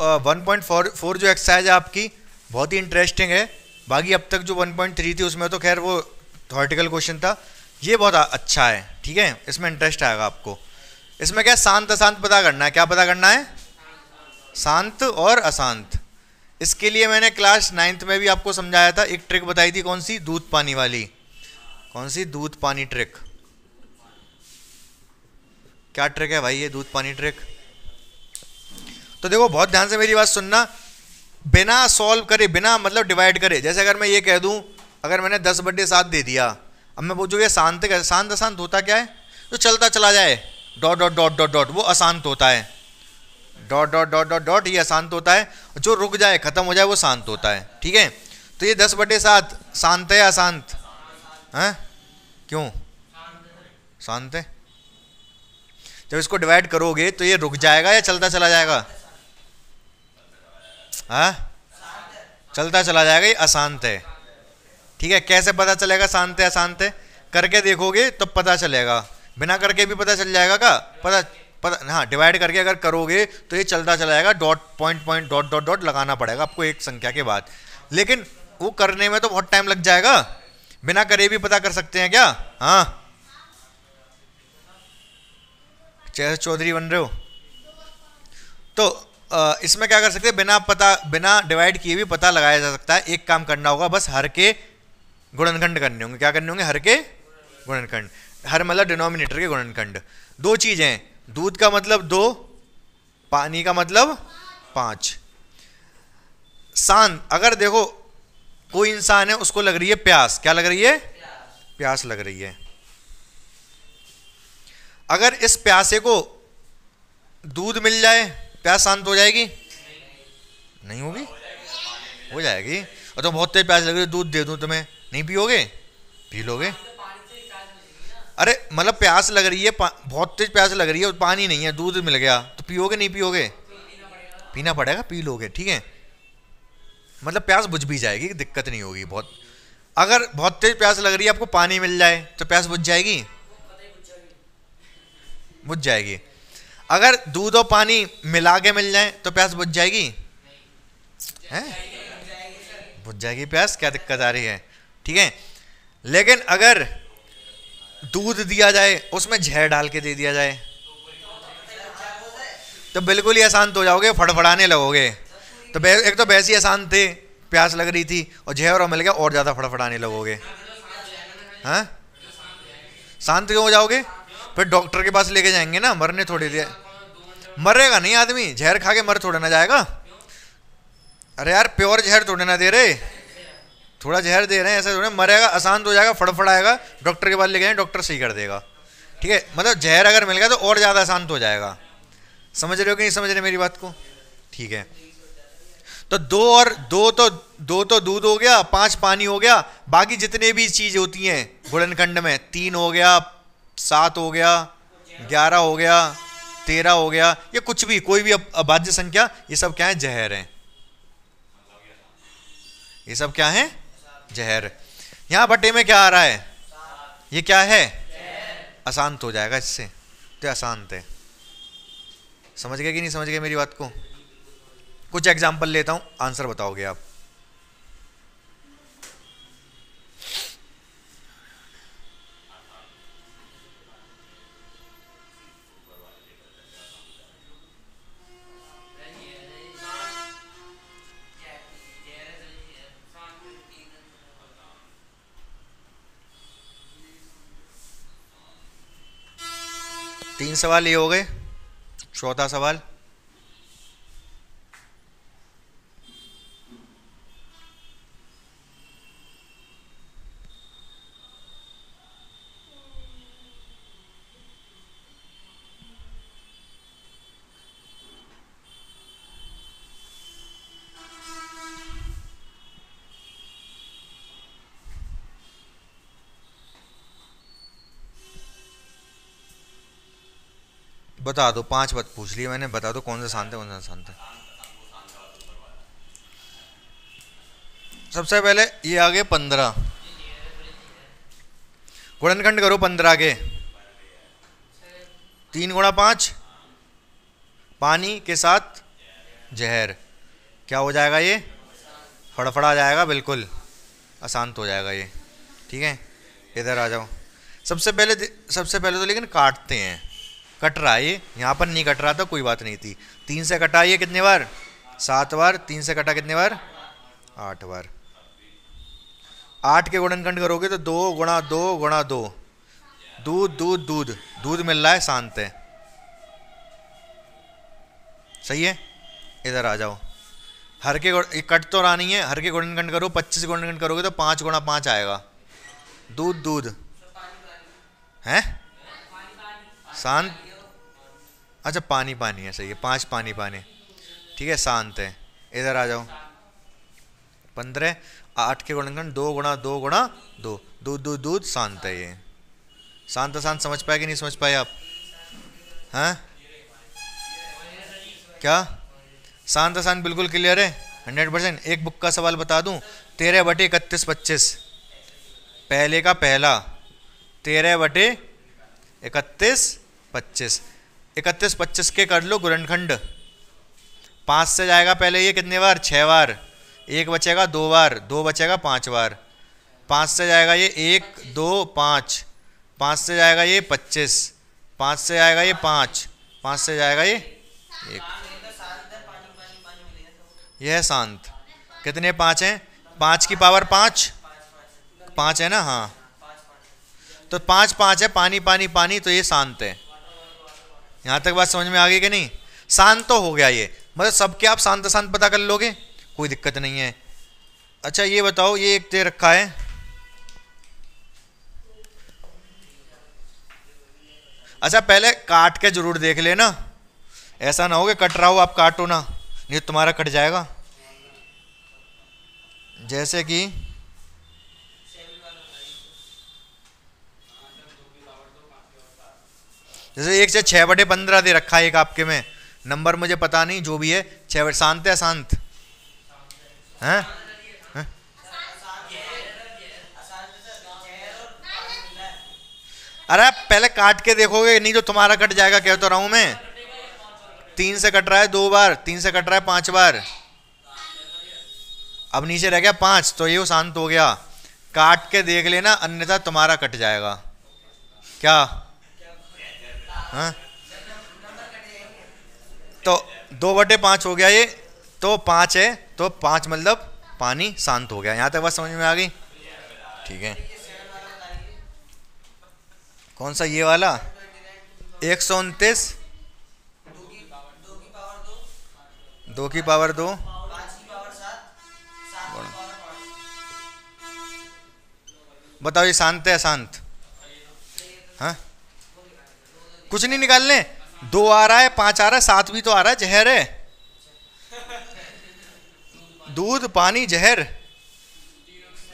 1.4 जो एक्सरसाइज है आपकी बहुत ही इंटरेस्टिंग है। बाकी अब तक जो 1.3 थी उसमें तो खैर वो थ्योरेटिकल क्वेश्चन था, ये बहुत अच्छा है, ठीक है, इसमें इंटरेस्ट आएगा आपको। इसमें क्या शांत अशांत पता करना है, क्या पता करना है, शांत और अशांत। इसके लिए मैंने क्लास 9th में भी आपको समझाया था, एक ट्रिक बताई थी, कौन सी, दूध पानी वाली। कौन सी, दूध पानी ट्रिक। क्या ट्रिक है भाई ये दूध पानी ट्रिक? तो देखो बहुत ध्यान से मेरी बात सुनना, बिना सॉल्व करे, बिना मतलब डिवाइड करे, जैसे अगर मैं ये कह दूं, अगर मैंने 10/7 दे दिया, अब मैं पूछूंगा शांत शांत अशांत होता क्या है, जो चलता चला जाए, dot dot dot dot dot, वो अशांत होता है, dot dot dot dot dot, ये अशांत होता है, जो रुक जाए खत्म हो जाए वो शांत होता है, ठीक है। तो ये 10/7 शांत है या अशांत है? क्यों शांत है? जब इसको डिवाइड करोगे तो ये रुक जाएगा या चलता चला जाएगा? हाँ, चलता चला जाएगा, ये अशांत है, ठीक है। कैसे पता चलेगा शांत है अशांत है? करके देखोगे तब पता चलेगा, बिना करके भी पता चल जाएगा का पता हाँ, डिवाइड करके अगर करोगे तो ये चलता चला जाएगा, dot point point dot dot dot लगाना पड़ेगा आपको एक संख्या के बाद, लेकिन वो करने में तो बहुत टाइम लग जाएगा, बिना करे भी पता कर सकते हैं क्या? हाँ, चौधरी बन रहे हो तो इसमें क्या कर सकते हैं, बिना डिवाइड किए भी पता लगाया जा सकता है। एक काम करना होगा, बस हर के गुणनखंड करने होंगे। क्या करने होंगे? हर के गुणनखंड, हर मतलब डिनोमिनेटर के गुणनखंड। दो चीजें, दूध का मतलब 2, पानी का मतलब 5। शांत, अगर देखो कोई इंसान है उसको लग रही है प्यास, क्या लग रही है? प्यास लग रही है। अगर इस प्यासे को दूध मिल जाए, प्यास शांत हो जाएगी? नहीं होगी, हो जाएगी। और तो बहुत तेज प्यास लग रही है, दूध दे दूं तुम्हें, नहीं पियोगे? पी लोगे। अरे मतलब प्यास लग रही है, बहुत तेज प्यास लग रही है, पानी नहीं है, दूध मिल गया, तो पियोगे नहीं पियोगे? पीना पड़ेगा, पी लोगे, ठीक है। मतलब प्यास बुझ भी जाएगी, दिक्कत नहीं होगी बहुत। अगर बहुत तेज प्यास लग रही है, आपको पानी मिल जाए तो प्यास बुझ जाएगी? बुझ जाएगी। अगर दूध और पानी मिला के मिल जाए तो प्यास बुझ जाएगी? हैं? बुझ जाएगी प्यास, क्या दिक्कत आ रही है, ठीक है। लेकिन अगर दूध दिया जाए, उसमें जहर डाल के दे दिया जाए, तो बिल्कुल ही अशांत हो जाओगे, फड़फड़ाने लगोगे। तो एक तो वैसी अशांत थे, प्यास लग रही थी, और जहर और मिल गया, और ज्यादा फड़फड़ाने लगोगे। हाँ, शांत क्यों हो जाओगे? फिर डॉक्टर के पास लेके जाएंगे ना, मरने थोड़ी देर। मरेगा नहीं आदमी, जहर खा के मर थोड़ा ना जाएगा। अरे यार प्योर जहर थोड़े ना दे रहे, थोड़ा जहर दे रहे हैं, ऐसा थोड़ा मरेगा, अशांत हो जाएगा, फड़फड़ाएगा, डॉक्टर के पास ले गए, डॉक्टर सही कर देगा, ठीक है। मतलब जहर अगर मिल गया तो और ज्यादा अशांत हो जाएगा। समझ रहे हो कि नहीं समझ रहे मेरी बात को? ठीक है। तो दो तो दूध हो गया, 5 पानी हो गया, बाकी जितने भी चीज होती हैं गुणनखंड में, 3 हो गया, 7 हो गया, 11 हो गया, 13 हो गया, ये कुछ भी, कोई भी अभाज्य संख्या, ये सब क्या है? जहर है। ये सब क्या है? जहर। यहां बटे में क्या आ रहा है? ये क्या है? अशांत हो जाएगा इससे, तो अशांत है। समझ गए कि नहीं समझ गए मेरी बात को? कुछ एग्जाम्पल लेता हूं, आंसर बताओगे आप। तीन सवाल ये हो गए, चौथा सवाल। बता दो, 5 बात पूछ लिए मैंने, बता दो कौन सा शांत है कौन सा शांत है। सबसे पहले ये आ गए 15, गुणनखंड करो 15 के। 3 × 5 पानी के साथ जहर, क्या हो जाएगा ये, फड़फड़ा जाएगा, बिल्कुल अशांत हो जाएगा ये। ठीक है, इधर आ जाओ। सबसे पहले तो लेकिन काटते हैं, कट रहा है ये, यहाँ पर नहीं कट रहा था, कोई बात नहीं थी। 3 से कटा ये कितने बार, 7 बार। 3 से कटा कितने बार, 8 बार। 8 के गुणनखंड करोगे तो 2 गुणा 2 गुणा 2, दूध दूध दूध, दूध मिल रहा है, शांत है। सही है, इधर आ जाओ। हर के कट तो रहा नहीं है, हर के गुणनखंड करो, 25 गुणनखंड करोगे तो 5 गुणा 5 आएगा, दूध दूध है, शांत। अच्छा पानी पानी है, सही है, 5 पानी पानी, ठीक है, शांत है। इधर आ जाओ। 15, 8 के गुणनखंड 2 गुणा 2 गुणा 2, दूध दूध दूध, शांत है ये। शांत शांत समझ पाए कि नहीं समझ पाए आप, हैं? क्या शांत शांत बिल्कुल क्लियर है, 100%। एक बुक का सवाल बता दूं, 13/31 पहले का पहला, 13/31 25, 31-25 के कर लो गुणनखंड। 5 से जाएगा पहले ये कितने बार, 6 बार, 1 बचेगा 2 बार, 2 बचेगा 5 बार। 5 से जाएगा ये 1 2 5, 5 से जाएगा ये 25, 5 से जाएगा ये 5, 5 से जाएगा ये 1। यह है शांत। कितने 5 हैं, 5 की पावर 5, 5 है ना, हाँ, तो 5 5 है, पानी पानी पानी, तो ये शांत है। यहाँ तक बात समझ में आ गई कि नहीं? शांत तो हो गया ये, मतलब सबके आप शांत शांत पता कर लोगे, कोई दिक्कत नहीं है। अच्छा ये बताओ, ये एक दे रखा है, अच्छा पहले काट के जरूर देख लेना, ऐसा ना हो कि कट रहा हो आप काटो ना, नहीं तुम्हारा कट जाएगा। जैसे कि जैसे 1 से 6/15 दे रखा है एक आपके में, नंबर मुझे पता नहीं, जो भी है 6, शांत है अशांत हैं? अरे आप पहले काट के देखोगे, नहीं तो तुम्हारा कट जाएगा, कह तो रहा हूं मैं। 3 से कट रहा है 2 बार, 3 से कट रहा है 5 बार, अब नीचे रह गया 5, तो ये शांत हो गया। काट के देख लेना, अन्यथा तुम्हारा कट जाएगा। क्या हाँ? तो 2/5 हो गया ये, तो 5 है, तो 5 मतलब पानी शांत हो गया। यहां तक बात समझ में आ गई? ठीक है, कौन सा ये वाला 129, 2 की पावर 2, बताओ ये शांत है अशांत? हाँ, कुछ नहीं निकालने, 2 आ रहा है, 5 आ रहा है, 7 भी तो आ रहा है, जहर है, दूध पानी जहर,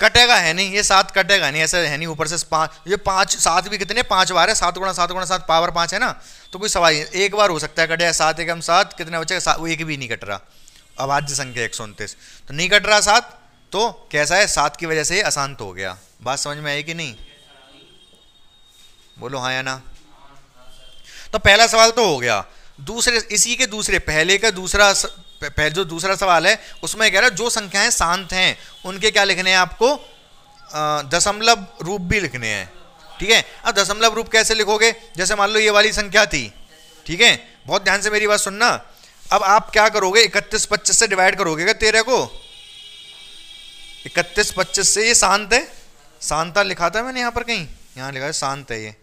कटेगा है नहीं ये, 7 कटेगा नहीं, ऐसा है नहीं। ऊपर से 5, ये 5 7 भी कितने 5 बार है, 7 गुणा 7 गुणा 7 पावर 5 है ना, तो कोई सवाल नहीं, एक बार हो सकता है कटे। 7 एकम 7 कितने बचेगा, वो एक भी नहीं कट रहा, अभाज्य संख्या 129, तो नहीं कट रहा 7, तो कैसा है, 7 की वजह से अशांत हो गया। बात समझ में आई कि नहीं? बोलो हाँ या ना। तो पहला सवाल तो हो गया। दूसरे, इसी के दूसरे, पहले का दूसरा, जो दूसरा सवाल है उसमें कह रहा है जो संख्याएं शांत हैं उनके क्या लिखने हैं आपको, दशमलव रूप भी लिखने हैं। ठीक है, अब दशमलव रूप कैसे लिखोगे, जैसे मान लो ये वाली संख्या थी, ठीक है, बहुत ध्यान से मेरी बात सुनना। अब आप क्या करोगे, 31-25 से डिवाइड करोगे क्या 13 को, 31-25 से, ये शांत है, शांता लिखा था मैंने यहाँ पर कहीं, यहाँ लिखा है शांत है ये।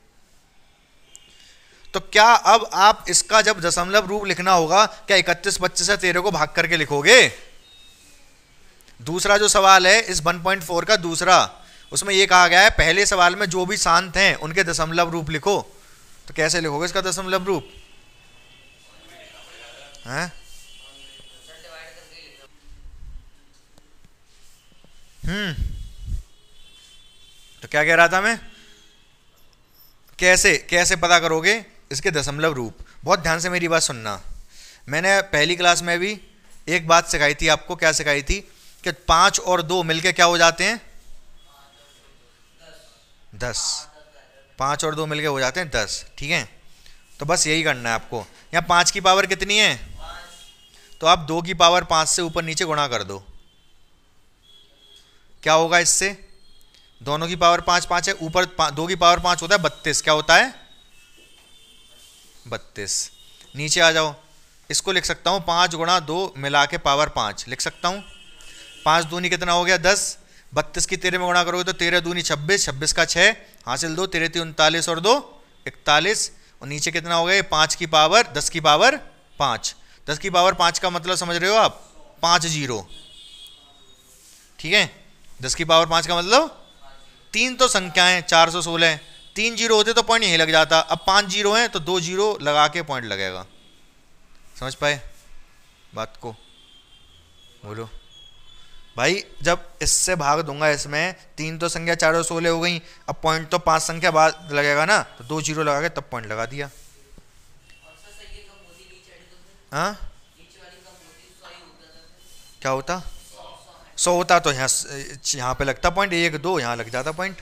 तो क्या अब आप इसका जब दशमलव रूप लिखना होगा, क्या 31-25 से 13 को भाग करके लिखोगे? दूसरा जो सवाल है इस 1.4 का दूसरा, उसमें ये कहा गया है पहले सवाल में जो भी शांत हैं उनके दशमलव रूप लिखो, तो कैसे लिखोगे इसका दशमलव रूप? हैं? तो क्या कह रहा था मैं, कैसे कैसे पता करोगे इसके दशमलव रूप? बहुत ध्यान से मेरी बात सुनना। मैंने पहली क्लास में भी एक बात सिखाई थी आपको, क्या सिखाई थी कि 5 और 2 मिलके क्या हो जाते हैं, 10। 5 और 2 मिलके हो जाते हैं 10। ठीक है, तो बस यही करना है आपको। यहाँ 5 की पावर कितनी है, तो आप 2 की पावर 5 से ऊपर नीचे गुणा कर दो, क्या होगा इससे? दोनों की पावर 5 5 है, ऊपर 2 की पावर 5 होता है 32, क्या होता है 32। नीचे आ जाओ, इसको लिख सकता हूँ 5 गुणा 2 मिला के पावर 5 लिख सकता हूँ। 5 दूनी कितना हो गया 10, 32 की 13 में गुणा करोगे तो 13 दूनी 26, 26 का 6 हासिल 2, 13 39 और 2 41, और नीचे कितना हो गया 5 की पावर 10 की पावर 5। 10 की पावर 5 का मतलब समझ रहे हो आप, 5 जीरो, ठीक है। 10 की पावर 5 का मतलब 3 तो संख्याएं 416, 3 जीरो होते तो पॉइंट यहीं लग जाता, अब 5 जीरो हैं तो 2 जीरो लगा के पॉइंट लगेगा। समझ पाए बात को? बोलो भाई, जब इससे भाग दूंगा इसमें, 3 तो संख्या 416 हो गई, अब पॉइंट तो 5 संख्या बाद लगेगा ना, तो 2 जीरो लगा के तब पॉइंट लगा दिया। हाँ क्या होता? 100 होता तो यहाँ पे लगता पॉइंट, 1 2 यहाँ लग जाता पॉइंट,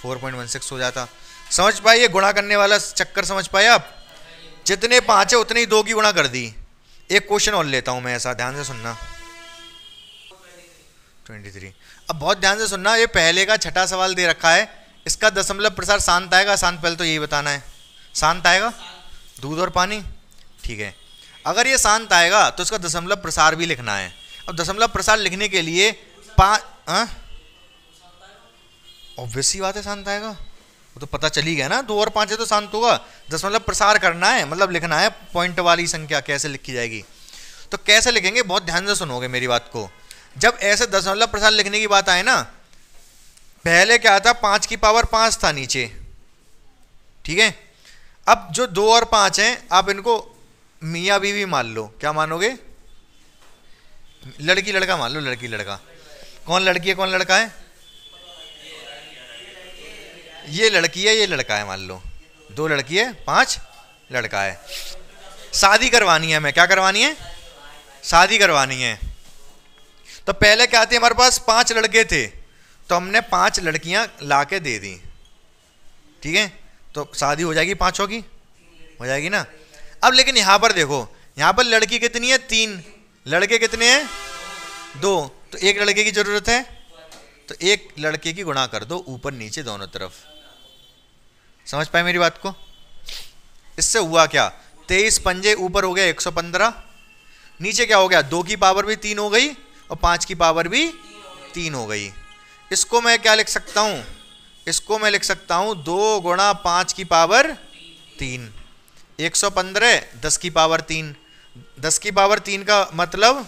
4.16 हो जाता। समझ पाए ये गुणा करने वाला चक्कर? समझ पाए आप? जितने 5 है उतने ही 2 की गुणा कर दी। एक क्वेश्चन और लेता हूं मैं ऐसा, ध्यान से सुनना। 23। अब बहुत ध्यान से सुनना, ये पहले का छठा सवाल दे रखा है, इसका दशमलव प्रसार शांत आएगा अशांत? पहले तो यही बताना है। शांत आएगा, दूध और पानी, ठीक है। अगर ये शांत आएगा तो इसका दशमलव प्रसार भी लिखना है। अब दशमलव प्रसार लिखने के लिए ऑब्वियस सी बात है शांत आएगा, वो तो पता चली गया ना, 2 और 5 है तो शांत होगा। दशमलव प्रसार करना है, मतलब लिखना है पॉइंट वाली संख्या कैसे लिखी जाएगी। तो कैसे लिखेंगे, बहुत ध्यान से सुनोगे मेरी बात को। जब ऐसे दशमलव प्रसार लिखने की बात आए ना, पहले क्या था 5 की पावर 5 था नीचे, ठीक है। अब जो 2 और 5 हैं आप इनको मियाँ बीवी मान लो, क्या मानोगे? लड़की लड़का मान लो, लड़की लड़का। कौन लड़की है कौन लड़का है? ये लड़की है ये लड़का है, मान लो 2 लड़की है 5 लड़का है। शादी करवानी है हमें, क्या करवानी है? शादी करवानी है। तो पहले क्या थी हमारे पास 5 लड़के थे, तो हमने 5 लड़कियां लाके दे दी, ठीक है। तो शादी हो जाएगी 5 की, हो जाएगी ना। अब लेकिन यहां पर देखो, यहां पर लड़की कितनी है 3, लड़के कितने हैं 2, तो एक लड़के की जरूरत है, तो एक लड़के की गुणा कर दो ऊपर नीचे दोनों तरफ। समझ पाए मेरी बात को? इससे हुआ क्या, 23 पंजे ऊपर हो गया 115, नीचे क्या हो गया 2 की पावर भी 3 हो गई और 5 की पावर भी 3 हो गई। इसको मैं क्या लिख सकता हूं, इसको मैं लिख सकता हूं 2 गुणा 5 की पावर 3, 115 10 की पावर 3, 10 की पावर 3 का मतलब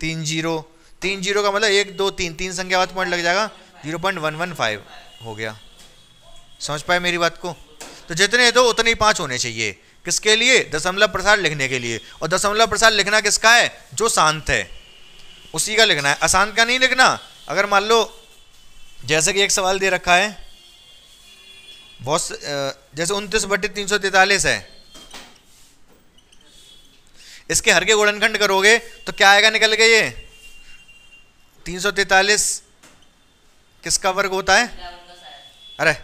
3 जीरो, 3 जीरो का मतलब 1 2 3, 3 संख्या बाद पॉइंट लग जाएगा, 0.115 हो गया। समझ पाए मेरी बात को? तो जितने 2 उतने ही 5 होने चाहिए, किसके लिए? दशमलव प्रसार लिखने के लिए। और दशमलव प्रसार लिखना किसका है? जो शांत है उसी का लिखना है, अशांत का नहीं लिखना। अगर मान लो जैसे कि एक सवाल दे रखा है बहुत, जैसे 29/343 है, इसके हर के गुणनखंड करोगे तो क्या आएगा निकल के? ये 343 किसका वर्ग होता है? अरे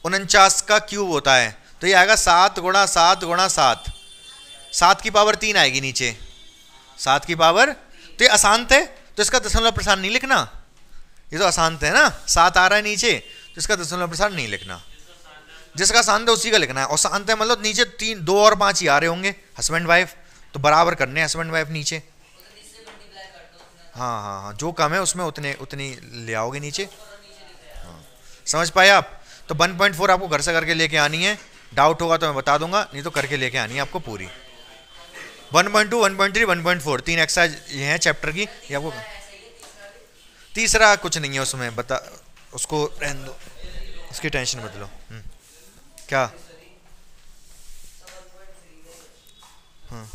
49 का क्यूब होता है, तो ये आएगा 7 गुणा 7 गुणा 7, 7 की पावर 3 आएगी नीचे, 7 की पावर। तो ये अशांत है तो इसका दशमलव प्रसार नहीं लिखना, ये तो अशांत है ना, 7 आ रहा है नीचे, तो इसका दशमलव प्रसार नहीं लिखना। जिसका शांत है उसी का लिखना है, और शांत है मतलब नीचे 3 2 और 5 ही आ रहे होंगे, हस्बैंड वाइफ, तो बराबर करने हैं हस्बैंड वाइफ नीचे। हाँ हाँ हाँ, जो कम है उसमें उतनी ले आओगे नीचे। हाँ समझ पाए आप? तो 1.4 आपको घर से करके लेके आनी है, डाउट होगा तो मैं बता दूंगा, नहीं तो करके लेके आनी है आपको पूरी। 1.2 1.3 1.4 3 एक्सरसाइज ये हैं चैप्टर की, ये आपको। तीसरा कुछ नहीं है उसमें, बता उसको रहने दो, उसकी टेंशन मत लो। क्या? हाँ